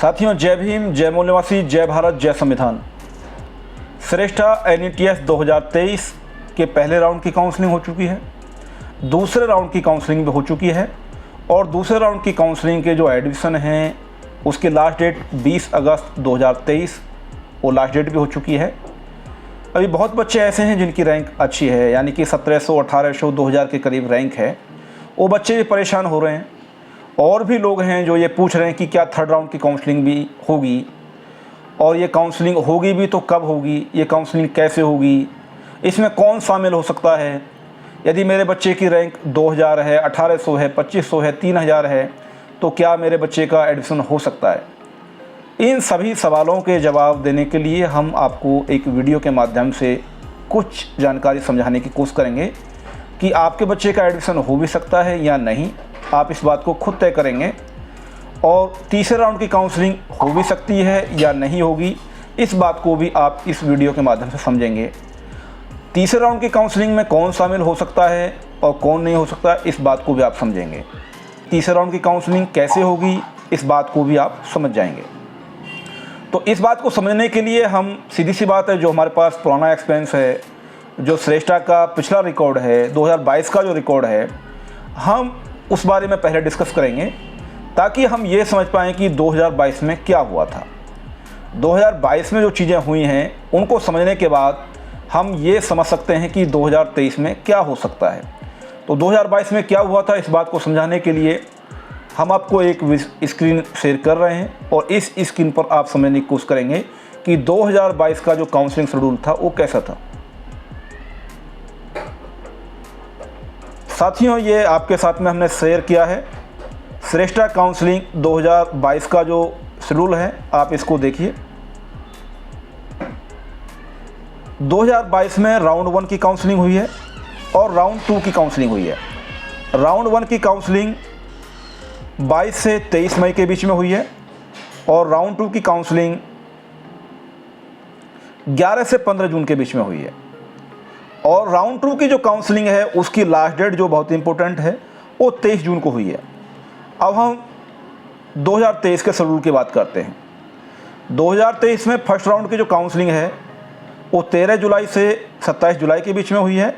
साथियों, जय भीम, जय मूल निवासी, जय भारत, जय संविधान। श्रेष्ठा NETS 2023 के पहले राउंड की काउंसलिंग हो चुकी है, दूसरे राउंड की काउंसलिंग भी हो चुकी है और दूसरे राउंड की काउंसलिंग के जो एडमिशन हैं उसकी लास्ट डेट 20 अगस्त 2023 वो लास्ट डेट भी हो चुकी है। अभी बहुत बच्चे ऐसे हैं जिनकी रैंक अच्छी है, यानी कि 1700, 1800, 2000 के करीब रैंक है। वो बच्चे भी परेशान हो रहे हैं और भी लोग हैं जो ये पूछ रहे हैं कि क्या थर्ड राउंड की काउंसलिंग भी होगी, और ये काउंसलिंग होगी भी तो कब होगी, ये काउंसलिंग कैसे होगी, इसमें कौन शामिल हो सकता है। यदि मेरे बच्चे की रैंक 2000 है, 1800 है, 2500 है, 3000 है, तो क्या मेरे बच्चे का एडमिशन हो सकता है। इन सभी सवालों के जवाब देने के लिए हम आपको एक वीडियो के माध्यम से कुछ जानकारी समझाने की कोशिश करेंगे कि आपके बच्चे का एडमिशन हो भी सकता है या नहीं। आप इस बात को खुद तय करेंगे। और तीसरे राउंड की काउंसलिंग हो भी सकती है या नहीं होगी, इस बात को भी आप इस वीडियो के माध्यम से समझेंगे। तीसरे राउंड की काउंसलिंग में कौन शामिल हो सकता है और कौन नहीं हो सकता, इस बात को भी आप समझेंगे। तीसरे राउंड की काउंसलिंग कैसे होगी, इस बात को भी आप समझ जाएंगे। तो इस बात को समझने के लिए हम सीधी सी बात है, जो हमारे पास पुराना एक्सपीरियंस है, जो श्रेष्ठा का पिछला रिकॉर्ड है, 2022 का जो रिकॉर्ड है, हम उस बारे में पहले डिस्कस करेंगे ताकि हम ये समझ पाएँ कि 2022 में क्या हुआ था। 2022 में जो चीज़ें हुई हैं उनको समझने के बाद हम ये समझ सकते हैं कि 2023 में क्या हो सकता है। तो 2022 में क्या हुआ था, इस बात को समझाने के लिए हम आपको एक स्क्रीन शेयर कर रहे हैं और इस स्क्रीन पर आप समझने की कोशिश करेंगे कि 2022 का जो काउंसलिंग शेड्यूल था वो कैसा था। साथियों, ये आपके साथ में हमने शेयर किया है श्रेष्ठा काउंसलिंग 2022 का जो शेड्यूल है, आप इसको देखिए। 2022 में राउंड 1 की काउंसलिंग हुई है और राउंड 2 की काउंसलिंग हुई है। राउंड 1 की काउंसलिंग 22 से 23 मई के बीच में हुई है और राउंड 2 की काउंसलिंग 11 से 15 जून के बीच में हुई है। और राउंड 2 की जो काउंसलिंग है उसकी लास्ट डेट जो बहुत इंपॉर्टेंट है वो 23 जून को हुई है। अब हम 2023 के शेड्यूल की बात करते हैं। 2023 में फर्स्ट राउंड की जो काउंसलिंग है वो 13 जुलाई से 27 जुलाई के बीच में हुई है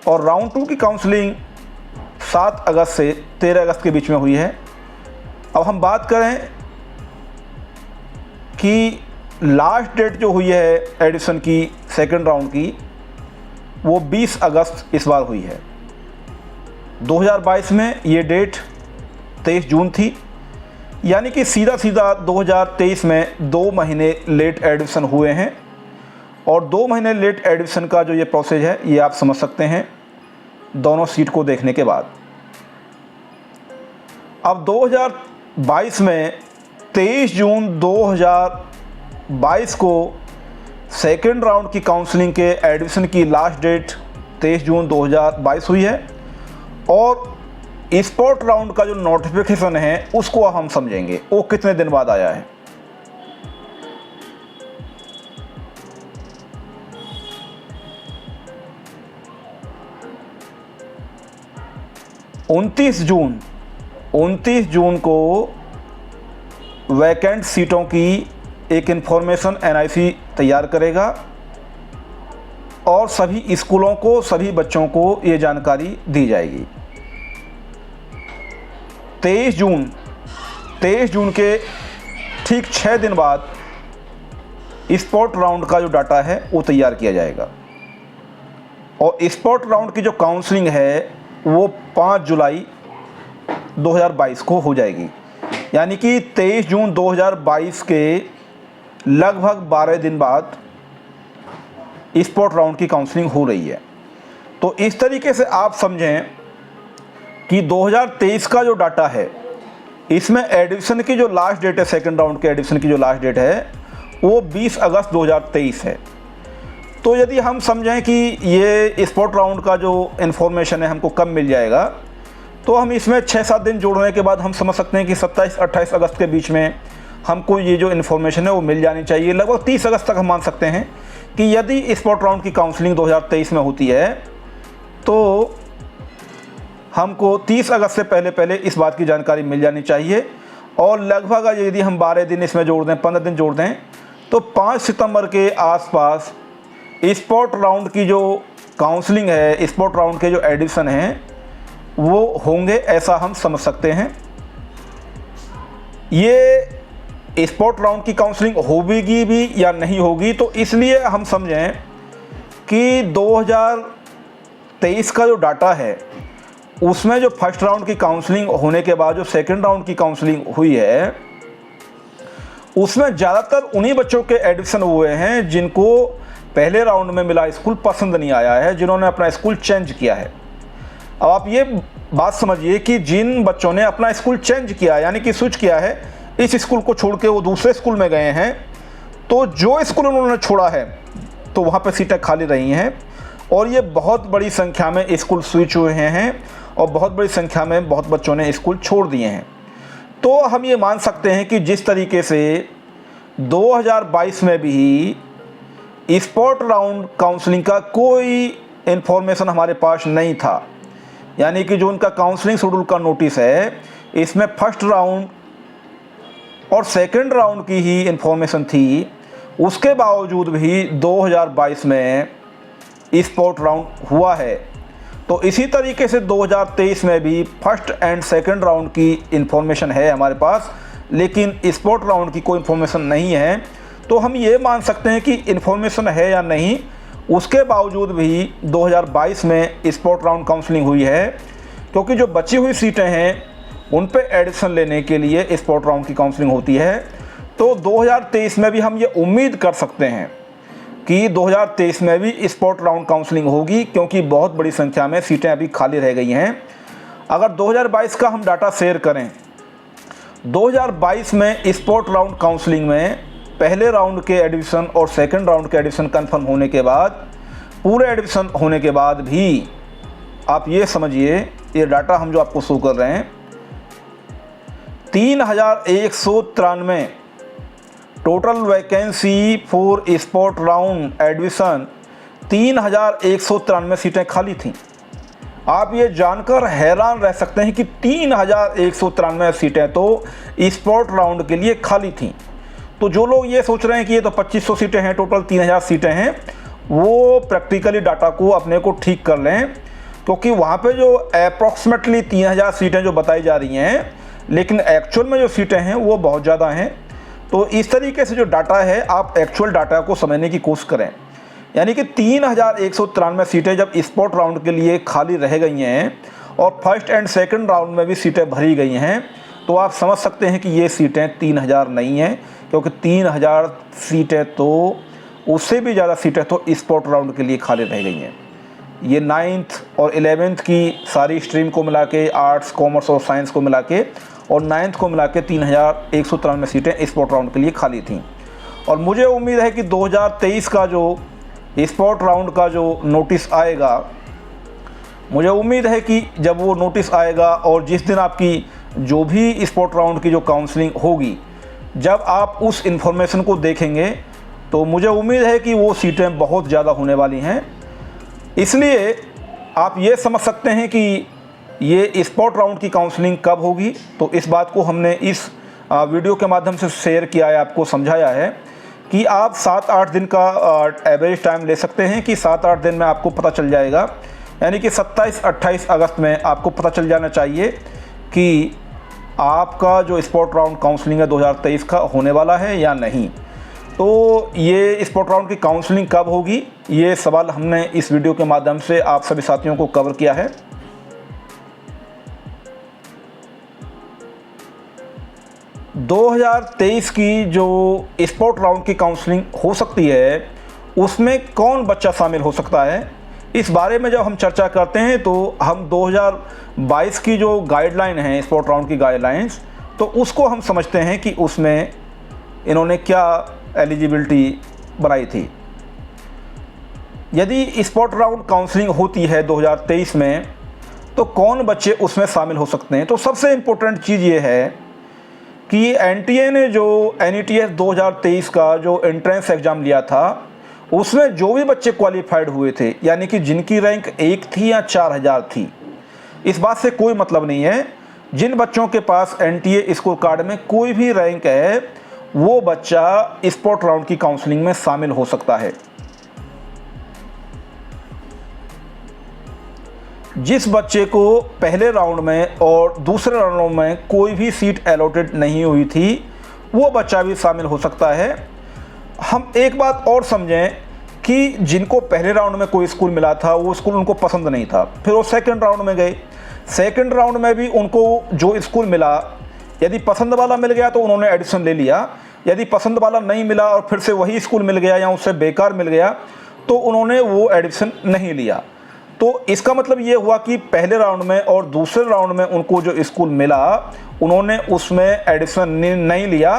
और राउंड 2 की काउंसलिंग 7 अगस्त से 13 अगस्त के बीच में हुई है। अब हम बात करें कि लास्ट डेट जो हुई है एडिशन की सेकंड राउंड की, वो 20 अगस्त इस बार हुई है। 2022 में ये डेट 23 जून थी, यानी कि सीधा 2023 में 2 महीने लेट एडमिशन हुए हैं। और 2 महीने लेट एडमिशन का जो ये प्रोसेस है ये आप समझ सकते हैं दोनों सीट को देखने के बाद। अब 2022 में 23 जून 2022 को सेकेंड राउंड की काउंसलिंग के एडमिशन की लास्ट डेट 23 जून 2022 हुई है और स्पॉट राउंड का जो नोटिफिकेशन है उसको हम समझेंगे वो कितने दिन बाद आया है। उनतीस जून को वैकेंट सीटों की एक इन्फॉर्मेशन NIC तैयार करेगा और सभी स्कूलों को, सभी बच्चों को ये जानकारी दी जाएगी। 23 जून के ठीक 6 दिन बाद स्पॉट राउंड का जो डाटा है वो तैयार किया जाएगा और स्पॉट राउंड की जो काउंसलिंग है वो 5 जुलाई 2022 को हो जाएगी। यानी कि 23 जून 2022 के लगभग 12 दिन बाद स्पॉट राउंड की काउंसलिंग हो रही है। तो इस तरीके से आप समझें कि 2023 का जो डाटा है इसमें एडमिशन की जो लास्ट डेट है, सेकंड राउंड के एडमिशन की जो लास्ट डेट है वो 20 अगस्त 2023 है। तो यदि हम समझें कि ये स्पॉट राउंड का जो इन्फॉर्मेशन है हमको कब मिल जाएगा, तो हम इसमें 6-7 दिन जोड़ने के बाद हम समझ सकते हैं कि 27-28 अगस्त के बीच में हमको ये जो इन्फॉर्मेशन है वो मिल जानी चाहिए। लगभग 30 अगस्त तक हम मान सकते हैं कि यदि स्पॉट राउंड की काउंसलिंग 2023 में होती है तो हमको 30 अगस्त से पहले इस बात की जानकारी मिल जानी चाहिए और लगभग यदि हम 12 दिन इसमें जोड़ दें, 15 दिन जोड़ दें, तो 5 सितंबर के आसपास स्पोर्ट राउंड की जो काउंसलिंग है, स्पोर्ट राउंड के जो एडिशन हैं वो होंगे, ऐसा हम समझ सकते हैं। ये स्पोर्ट राउंड की काउंसलिंग होगी भी या नहीं होगी, तो इसलिए हम समझें कि 2023 का जो डाटा है उसमें जो फर्स्ट राउंड की काउंसलिंग होने के बाद जो सेकंड राउंड की काउंसलिंग हुई है उसमें ज़्यादातर उन्हीं बच्चों के एडमिशन हुए हैं जिनको पहले राउंड में मिला स्कूल पसंद नहीं आया है, जिन्होंने अपना स्कूल चेंज किया है। अब आप ये बात समझिए कि जिन बच्चों ने अपना स्कूल चेंज किया, यानी कि स्विच किया है, इस स्कूल को छोड़ के वो दूसरे स्कूल में गए हैं, तो जो स्कूल उन्होंने छोड़ा है तो वहाँ पर सीटें खाली रही हैं और ये बहुत बड़ी संख्या में स्कूल स्विच हुए हैं और बहुत बड़ी संख्या में बहुत बच्चों ने स्कूल छोड़ दिए हैं। तो हम ये मान सकते हैं कि जिस तरीके से 2022 में भी स्पोर्ट राउंड काउंसलिंग का कोई इन्फॉर्मेशन हमारे पास नहीं था, यानी कि जो उनका काउंसलिंग शेड्यूल का नोटिस है इसमें फर्स्ट राउंड और सेकंड राउंड की ही इन्फॉर्मेशन थी, उसके बावजूद भी 2022 में स्पोर्ट राउंड हुआ है। तो इसी तरीके से 2023 में भी फर्स्ट एंड सेकंड राउंड की इन्फॉर्मेशन है हमारे पास, लेकिन स्पोर्ट राउंड की कोई इन्फॉर्मेशन नहीं है। तो हम ये मान सकते हैं कि इन्फॉर्मेशन है या नहीं, उसके बावजूद भी 2022 में स्पोर्ट राउंड काउंसलिंग हुई है, क्योंकि जो बची हुई सीटें हैं उन पे एडिशन लेने के लिए स्पोर्ट राउंड की काउंसलिंग होती है। तो 2023 में भी हम ये उम्मीद कर सकते हैं कि 2023 में भी स्पोर्ट राउंड काउंसलिंग होगी, क्योंकि बहुत बड़ी संख्या में सीटें अभी खाली रह गई हैं। अगर 2022 का हम डाटा शेयर करें, 2022 में स्पोर्ट राउंड काउंसलिंग में पहले राउंड के एडमिशन और सेकंड राउंड के एडमिशन कंफर्म होने के बाद, पूरे एडमिशन होने के बाद भी आप ये समझिए, ये डाटा हम जो आपको शो कर रहे हैं, 3193 total vacancy for sport round admission, 3193 सीटें खाली थीं। आप ये जानकर हैरान रह सकते हैं कि 3193 सीटें तो स्पोर्ट राउंड के लिए खाली थीं। तो जो लोग ये सोच रहे हैं कि ये तो 2500 सीटें हैं, टोटल 3000 सीटें हैं, वो प्रैक्टिकली डाटा को अपने को ठीक कर लें, क्योंकि वहाँ पे जो अप्रॉक्सीमेटली 3000 सीटें जो बताई जा रही हैं, लेकिन एक्चुअल में जो सीटें हैं वो बहुत ज़्यादा हैं। तो इस तरीके से जो डाटा है, आप एक्चुअल डाटा को समझने की कोशिश करें, यानी कि 3193 सीटें जब स्पोर्ट राउंड के लिए खाली रह गई हैं और फर्स्ट एंड सेकंड राउंड में भी सीटें भरी गई हैं, तो आप समझ सकते हैं कि ये सीटें 3000 नहीं हैं, क्योंकि 3000 सीटें तो, उससे भी ज़्यादा सीटें तो स्पोर्ट राउंड के लिए खाली रह गई हैं। ये 9th और 11th की सारी स्ट्रीम को मिला के, आर्ट्स, कॉमर्स और साइंस को मिला के, और 9th को मिला के 3193 सीटें स्पोर्ट राउंड के लिए खाली थीं। और मुझे उम्मीद है कि 2023 का जो स्पोर्ट राउंड का जो नोटिस आएगा, मुझे उम्मीद है कि जब वो नोटिस आएगा और जिस दिन आपकी जो भी स्पोर्ट राउंड की जो काउंसलिंग होगी, जब आप उस इन्फॉर्मेशन को देखेंगे तो मुझे उम्मीद है कि वो सीटें बहुत ज़्यादा होने वाली हैं। इसलिए आप ये समझ सकते हैं कि ये स्पोर्ट राउंड की काउंसलिंग कब होगी। तो इस बात को हमने इस वीडियो के माध्यम से शेयर किया है, आपको समझाया है कि आप 7-8 दिन का एवरेज टाइम ले सकते हैं कि 7-8 दिन में आपको पता चल जाएगा, यानी कि 27-28 अगस्त में आपको पता चल जाना चाहिए कि आपका जो स्पोर्ट राउंड काउंसलिंग है 2023 का होने वाला है या नहीं। तो ये स्पोर्ट राउंड की काउंसलिंग कब होगी, ये सवाल हमने इस वीडियो के माध्यम से आप सभी साथियों को कवर किया है। – 2023 की जो स्पोर्ट राउंड की काउंसलिंग हो सकती है, उसमें कौन बच्चा शामिल हो सकता है, इस बारे में जब हम चर्चा करते हैं तो हम 2022 की जो गाइडलाइन है, स्पोर्ट राउंड की गाइडलाइंस, तो उसको हम समझते हैं कि उसमें इन्होंने क्या एलिजिबिलिटी बनाई थी। यदि स्पोर्ट राउंड काउंसलिंग होती है 2023 में, तो कौन बच्चे उसमें शामिल हो सकते हैं। तो सबसे इम्पोर्टेंट चीज़ ये है कि एनटीए ने जो NETS 2023 का जो एंट्रेंस एग्ज़ाम लिया था, उसमें जो भी बच्चे क्वालिफाइड हुए थे, यानी कि जिनकी रैंक 1 थी या 4000 थी, इस बात से कोई मतलब नहीं है। जिन बच्चों के पास एनटीए स्कोर कार्ड में कोई भी रैंक है वो बच्चा स्पोर्ट राउंड की काउंसलिंग में शामिल हो सकता है। जिस बच्चे को पहले राउंड में और दूसरे राउंड में कोई भी सीट अलॉटेड नहीं हुई थी वो बच्चा भी शामिल हो सकता है। हम एक बात और समझें कि जिनको पहले राउंड में कोई स्कूल मिला था वो स्कूल उनको पसंद नहीं था, फिर वो सेकंड राउंड में गए, सेकंड राउंड में भी उनको जो स्कूल मिला यदि पसंद वाला मिल गया तो उन्होंने एडमिशन ले लिया, यदि पसंद वाला नहीं मिला और फिर से वही स्कूल मिल गया या उससे बेकार मिल गया तो उन्होंने वो एडमिशन नहीं लिया। तो इसका मतलब ये हुआ कि पहले राउंड में और दूसरे राउंड में उनको जो स्कूल मिला उन्होंने उसमें एडमिशन नहीं लिया।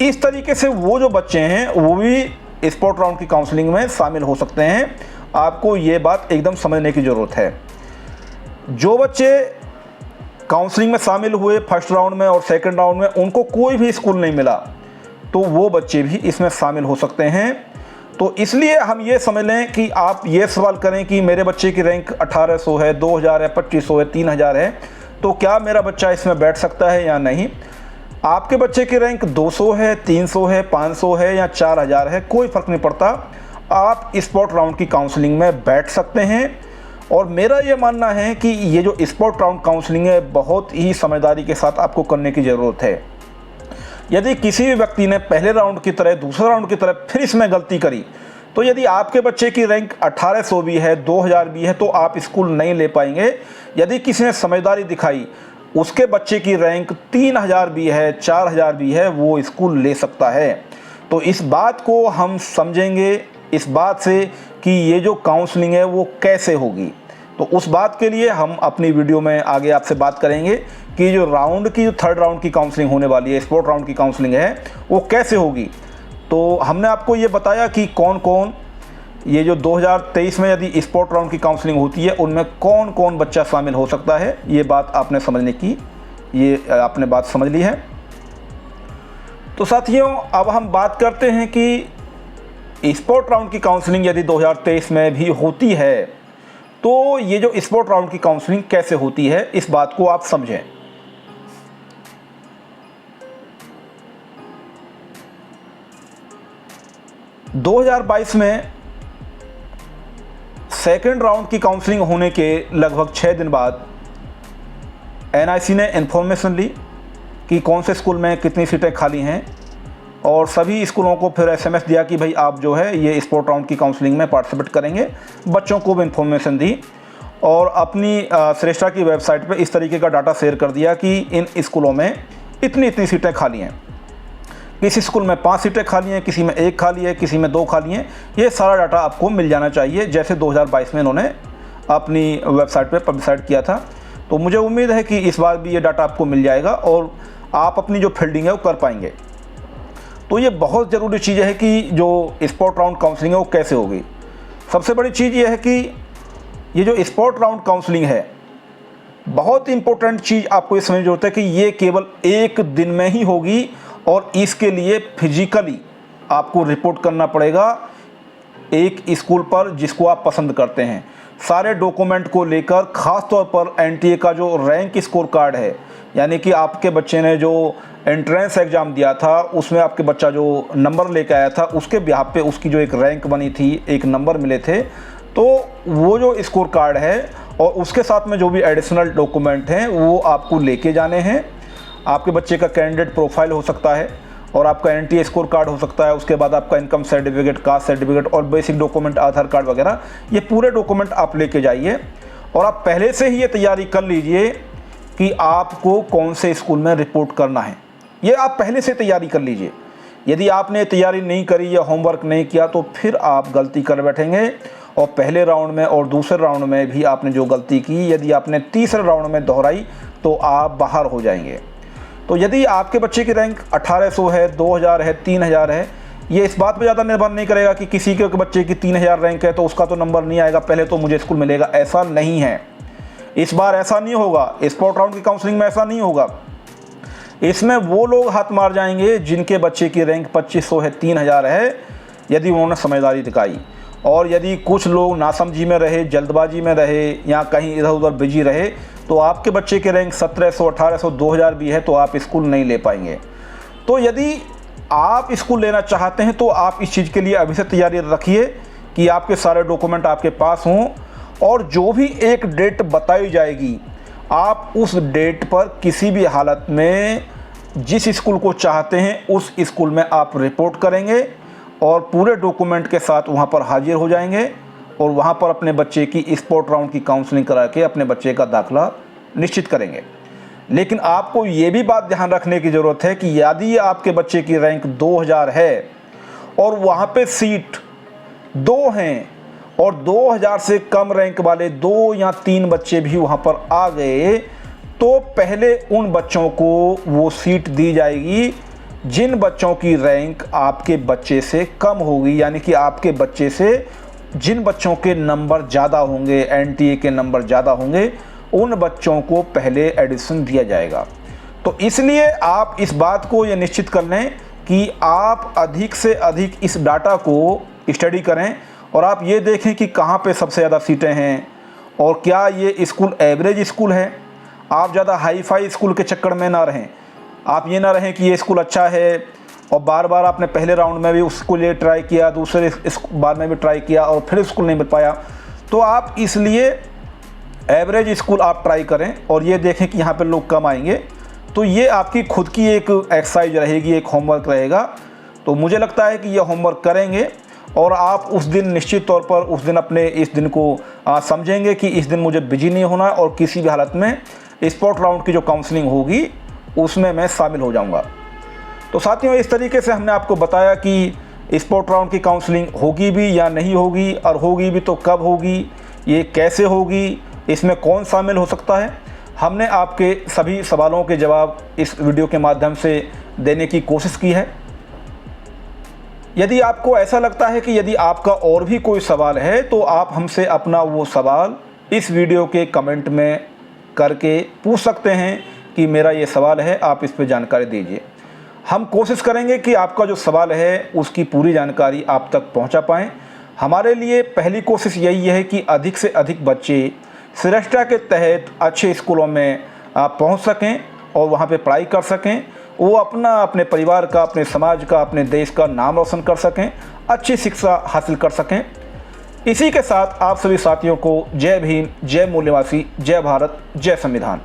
इस तरीके से वो जो बच्चे हैं वो भी स्पोर्ट राउंड की काउंसलिंग में शामिल हो सकते हैं। आपको ये बात एकदम समझने की ज़रूरत है। जो बच्चे काउंसलिंग में शामिल हुए फर्स्ट राउंड में और सेकंड राउंड में उनको कोई भी स्कूल नहीं मिला तो वो बच्चे भी इसमें शामिल हो सकते हैं। तो इसलिए हम ये समझ लें कि आप ये सवाल करें कि मेरे बच्चे की रैंक 1800 है, 2000 है, 2500 है, 3000 है, तो क्या मेरा बच्चा इसमें बैठ सकता है या नहीं। आपके बच्चे की रैंक 200 है, 300 है, 500 है या 4000 है, कोई फ़र्क नहीं पड़ता, आप स्पोर्ट राउंड की काउंसलिंग में बैठ सकते हैं। और मेरा ये मानना है कि ये जो स्पोर्ट राउंड काउंसलिंग है बहुत ही समझदारी के साथ आपको करने की ज़रूरत है। यदि किसी भी व्यक्ति ने पहले राउंड की तरह दूसरे राउंड की तरह फिर इसमें गलती करी तो यदि आपके बच्चे की रैंक 1800 भी है, 2000 भी है तो आप स्कूल नहीं ले पाएंगे। यदि किसी ने समझदारी दिखाई उसके बच्चे की रैंक 3000 भी है, 4000 भी है, वो स्कूल ले सकता है। तो इस बात को हम समझेंगे इस बात से कि ये जो काउंसलिंग है वो कैसे होगी। तो उस बात के लिए हम अपनी वीडियो में आगे आपसे बात करेंगे कि जो थर्ड राउंड की काउंसलिंग होने वाली है, स्पोर्ट राउंड की काउंसलिंग है, वो कैसे होगी। तो हमने आपको ये बताया कि कौन कौन ये जो 2023 में यदि स्पोर्ट राउंड की काउंसलिंग होती है उनमें कौन कौन बच्चा शामिल हो सकता है। ये बात आपने आपने बात समझ ली है। तो साथियों अब हम बात करते हैं कि स्पोर्ट राउंड की काउंसलिंग यदि 2023 में भी होती है तो ये जो स्पोर्ट राउंड की काउंसलिंग कैसे होती है इस बात को आप समझें। 2022 में सेकेंड राउंड की काउंसलिंग होने के लगभग 6 दिन बाद एनआईसी ने इन्फॉर्मेशन ली कि कौन से स्कूल में कितनी सीटें खाली हैं और सभी स्कूलों को फिर एसएमएस दिया कि भाई आप जो है ये स्पोर्ट राउंड की काउंसलिंग में पार्टिसिपेट करेंगे। बच्चों को भी इन्फॉर्मेशन दी और अपनी श्रेष्ठा की वेबसाइट पे इस तरीके का डाटा शेयर कर दिया कि इन स्कूलों में इतनी इतनी सीटें खाली हैं। किसी स्कूल में 5 सीटें खाली हैं, किसी में 1 खाली है, किसी में 2 खाली हैं। ये सारा डाटा आपको मिल जाना चाहिए जैसे 2022 में इन्होंने अपनी वेबसाइट पे पब्लिसाइड किया था। तो मुझे उम्मीद है कि इस बार भी ये डाटा आपको मिल जाएगा और आप अपनी जो फील्डिंग है वो कर पाएंगे। तो ये बहुत ज़रूरी चीज़ है कि जो स्पोर्ट राउंड काउंसलिंग है वो कैसे होगी। सबसे बड़ी चीज़ ये है कि ये जो स्पोर्ट राउंड काउंसलिंग है बहुत इंपॉर्टेंट चीज़ आपको ये समझनी जरूरत है कि ये केवल 1 दिन में ही होगी और इसके लिए फिजिकली आपको रिपोर्ट करना पड़ेगा एक स्कूल पर जिसको आप पसंद करते हैं। सारे डॉक्यूमेंट को लेकर ख़ास तौर पर एनटीए का जो रैंक स्कोर कार्ड है, यानी कि आपके बच्चे ने जो एंट्रेंस एग्ज़ाम दिया था उसमें आपके बच्चा जो नंबर लेकर आया था उसके बिहाफ पे उसकी जो एक रैंक बनी थी, एक नंबर मिले थे, तो वो जो स्कोर कार्ड है और उसके साथ में जो भी एडिशनल डॉक्यूमेंट हैं वो आपको लेके जाने हैं। आपके बच्चे का कैंडिडेट प्रोफाइल हो सकता है और आपका एनटीए स्कोर कार्ड हो सकता है, उसके बाद आपका इनकम सर्टिफिकेट, कास्ट सर्टिफिकेट और बेसिक डॉक्यूमेंट आधार कार्ड वगैरह, ये पूरे डॉक्यूमेंट आप लेके जाइए। और आप पहले से ही ये तैयारी कर लीजिए कि आपको कौन से स्कूल में रिपोर्ट करना है, ये आप पहले से तैयारी कर लीजिए। यदि आपने तैयारी नहीं करी या होमवर्क नहीं किया तो फिर आप गलती कर बैठेंगे और पहले राउंड में और दूसरे राउंड में भी आपने जो गलती की यदि आपने तीसरे राउंड में दोहराई तो आप बाहर हो जाएंगे। तो यदि आपके बच्चे की रैंक 1800 है, 2000 है, 3000 है, ये इस बात पे ज़्यादा निर्भर नहीं करेगा कि किसी के बच्चे की 3000 रैंक है तो उसका तो नंबर नहीं आएगा, पहले तो मुझे स्कूल मिलेगा, ऐसा नहीं है। इस बार ऐसा नहीं होगा, स्पोर्ट राउंड की काउंसलिंग में ऐसा नहीं होगा। इसमें वो लोग हाथ मार जाएंगे जिनके बच्चे की रैंक 2500 है, 3000 है, यदि उन्होंने समझदारी दिखाई। और यदि कुछ लोग नासमझी में रहे, जल्दबाजी में रहे या कहीं इधर उधर बिजी रहे तो आपके बच्चे के रैंक 1700, 1800, 2000 भी है तो आप स्कूल नहीं ले पाएंगे। तो यदि आप स्कूल लेना चाहते हैं तो आप इस चीज़ के लिए अभी से तैयारी रखिए कि आपके सारे डॉक्यूमेंट आपके पास हों, और जो भी एक डेट बताई जाएगी आप उस डेट पर किसी भी हालत में जिस स्कूल को चाहते हैं उस स्कूल में आप रिपोर्ट करेंगे और पूरे डॉक्यूमेंट के साथ वहां पर हाजिर हो जाएंगे और वहां पर अपने बच्चे की स्पोर्ट राउंड की काउंसलिंग करा के अपने बच्चे का दाखिला निश्चित करेंगे। लेकिन आपको ये भी बात ध्यान रखने की ज़रूरत है कि यदि आपके बच्चे की रैंक 2000 है और वहाँ पे सीट 2 हैं और 2000 से कम रैंक वाले 2 या 3 बच्चे भी वहाँ पर आ गए तो पहले उन बच्चों को वो सीट दी जाएगी जिन बच्चों की रैंक आपके बच्चे से कम होगी, यानी कि आपके बच्चे से जिन बच्चों के नंबर ज़्यादा होंगे, एनटीए के नंबर ज़्यादा होंगे, उन बच्चों को पहले एडिशन दिया जाएगा। तो इसलिए आप इस बात को ये निश्चित कर लें कि आप अधिक से अधिक इस डाटा को स्टडी करें और आप ये देखें कि कहाँ पे सबसे ज़्यादा सीटें हैं और क्या ये स्कूल एवरेज स्कूल है। आप ज़्यादा हाई फाई स्कूल के चक्कर में ना रहें। आप ये ना रहें कि ये स्कूल अच्छा है और बार बार आपने पहले राउंड में भी उसको लिए ट्राई किया, दूसरे बार में भी ट्राई किया और फिर स्कूल नहीं मिल पाया। तो आप इसलिए एवरेज स्कूल आप ट्राई करें और ये देखें कि यहाँ पर लोग कम आएंगे। तो ये आपकी खुद की एक एक्सरसाइज रहेगी, एक होमवर्क रहेगा। तो मुझे लगता है कि ये होमवर्क करेंगे और आप उस दिन निश्चित तौर पर उस दिन अपने इस दिन को समझेंगे कि इस दिन मुझे बिजी नहीं होना और किसी भी हालत में स्पोर्ट राउंड की जो काउंसलिंग होगी उसमें मैं शामिल हो जाऊंगा। तो साथियों, इस तरीके से हमने आपको बताया कि स्पोर्ट राउंड की काउंसलिंग होगी भी या नहीं होगी, और होगी भी तो कब होगी, ये कैसे होगी, इसमें कौन शामिल हो सकता है। हमने आपके सभी सवालों के जवाब इस वीडियो के माध्यम से देने की कोशिश की है। यदि आपको ऐसा लगता है कि यदि आपका और भी कोई सवाल है तो आप हमसे अपना वो सवाल इस वीडियो के कमेंट में करके पूछ सकते हैं कि मेरा ये सवाल है, आप इस पर जानकारी दीजिए। हम कोशिश करेंगे कि आपका जो सवाल है उसकी पूरी जानकारी आप तक पहुंचा पाएँ। हमारे लिए पहली कोशिश यही है कि अधिक से अधिक बच्चे श्रेष्ठा के तहत अच्छे स्कूलों में पहुंच सकें और वहां पे पढ़ाई कर सकें, वो अपने परिवार का, अपने समाज का, अपने देश का नाम रोशन कर सकें, अच्छी शिक्षा हासिल कर सकें। इसी के साथ आप सभी साथियों को जय भीम, जय मूल्यवासी, जय भारत, जय संविधान।